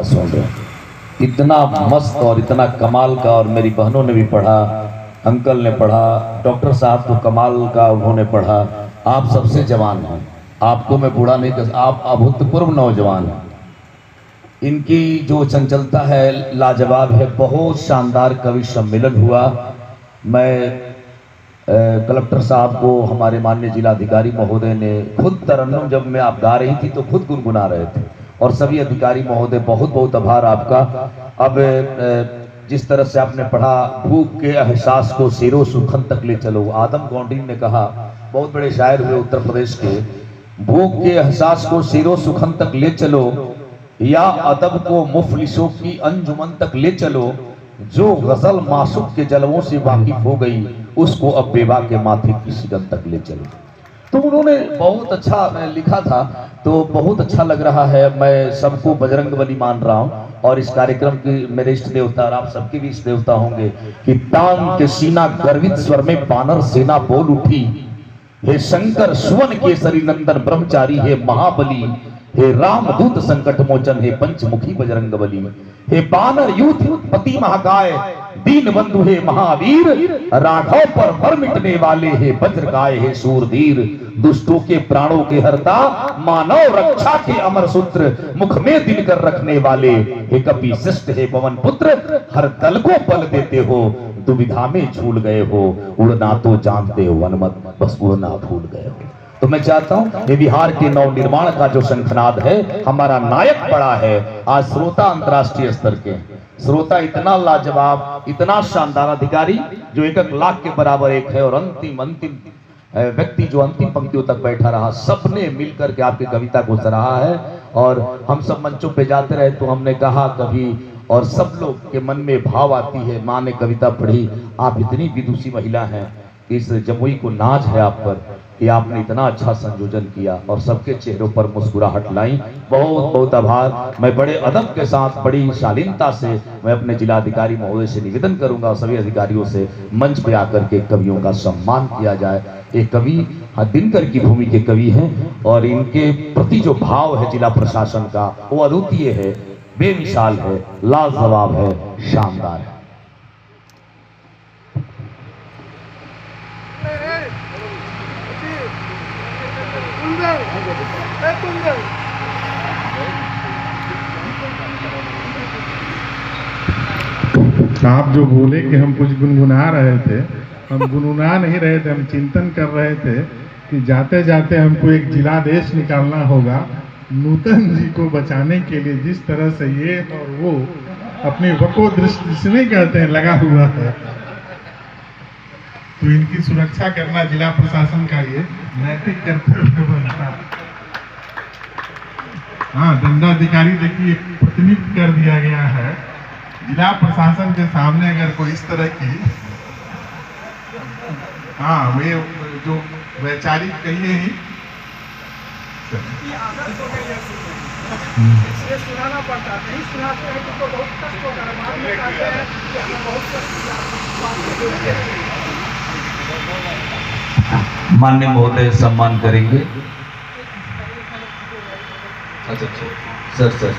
सुन रहे हैं। इतना मस्त और इतना कमाल का, और मेरी बहनों ने भी पढ़ा, अंकल ने पढ़ा, डॉक्टर साहब तो कमाल का उन्होंने पढ़ा। आप सबसे जवान हैं, आपको मैं बूढ़ा नहीं कर, आप अभूतपूर्व नौजवान हैं। इनकी जो चंचलता है लाजवाब है। बहुत शानदार कवि सम्मेलन हुआ। मैं कलेक्टर साहब को, हमारे माननीय जिलाधिकारी महोदय ने खुद तरन्नुम, जब मैं आप गा रही थी तो खुद गुनगुना रहे थे, और सभी अधिकारी महोदय बहुत बहुत आभार आपका। अब जिस तरह से आपने पढ़ा, भूख के एहसास को सीरो सुखन तक ले चलो। आदम गौंडीन ने कहा, बहुत बड़े शायर हुए उत्तर प्रदेश के, भूख के एहसास को सीरो सुखन तक ले चलो, या अदब को मुफलिसों की अंजुमन तक ले चलो। जो गजल मासूक के जलवों से वाकिफ हो गई, उसको अब बेवा के माथे की शिकन तक ले चलो। तो उन्होंने बहुत अच्छा लिखा था, तो बहुत अच्छा लग रहा है। मैं सबको बजरंगबली मान रहा हूँ, और इस कार्यक्रम की मेरे इष्ट देवता और आप सबके भी इष्ट देवता होंगे कि तान के सीना गर्वित स्वर में बानर सेना बोल उठी, हे शंकर सुवन केसरी नंदन ब्रह्मचारी, हे महाबली, हे रामदूत संकट मोचन, हे पंचमुखी बजरंगबली, हे बानर यूथ पति महाकाय, दीन बंधु हे महावीर, राघव पर बर मिटने वाले, हे वज्रकाय, हे सूरधीर, दुष्टों के प्राणों के हरता, मानव रक्षा के अमर सूत्र, मुख में दिल कर रखने वाले, हे कपि शिष्ट, हे पवन पुत्र, हर दल को बल देते हो, दुविधा में झूल गए हो, उड़ना तो जानते हो वनमत, बस उड़ना भूल गए हो। तो मैं चाहता हूं, ये बिहार के नव निर्माण का जो शंखनाद है, हमारा नायक बड़ा है। आज श्रोता अंतर्राष्ट्रीय स्तर के श्रोता, इतना लाजवाब, इतना शानदार अधिकारी जो 1 लाख के बराबर एक है, और अंतिम व्यक्ति जो अंतिम पंक्तियों तक बैठा रहा, सबने मिलकर के आपकी कविता को सराहा है। और हम सब मंचों पे जाते रहे तो हमने कहा कभी, और सब लोग के मन में भाव आती है। माँ ने कविता पढ़ी, आप इतनी विदुषी महिला हैं, इस जमुई को नाज है आप पर कि आपने इतना अच्छा संयोजन किया और सबके चेहरों पर मुस्कुराहट लाई। बहुत बहुत आभार। मैं बड़े अदब के साथ, बड़ी शालीनता से मैं अपने जिलाधिकारी महोदय से निवेदन करूंगा और सभी अधिकारियों से, मंच पे आकर के कवियों का सम्मान किया जाए। एक कवि दिनकर की भूमि के कवि हैं, और इनके प्रति जो भाव है जिला प्रशासन का, वो अद्वितीय है, बेमिसाल है, लाजवाब है, शानदार है। आप जो बोले कि हम कुछ गुनगुना रहे थे, हम गुनगुना नहीं रहे थे, हम चिंतन कर रहे थे कि जाते जाते हमको एक जिलादेश निकालना होगा नूतन जी को बचाने के लिए। जिस तरह से ये और वो अपनी वको दृष्टि से नहीं कहते हैं लगा हुआ है, तो इनकी सुरक्षा करना जिला प्रशासन का ये नैतिक कर्तव्य बनता है। हाँ, दंडाधिकारी देखिए प्रतिनियुक्त कर दिया गया है। जिला प्रशासन के सामने अगर कोई इस तरह की, हाँ, वे जो वैचारिक कहिए ही इसलिए सुनाना पड़ता है, नहीं सुनाते हैं तो बहुत कष्ट होता है। बाद में कहते हैं कि हमें बहुत कष्ट किया। माननीय महोदय सम्मान करेंगे। अच्छा सर।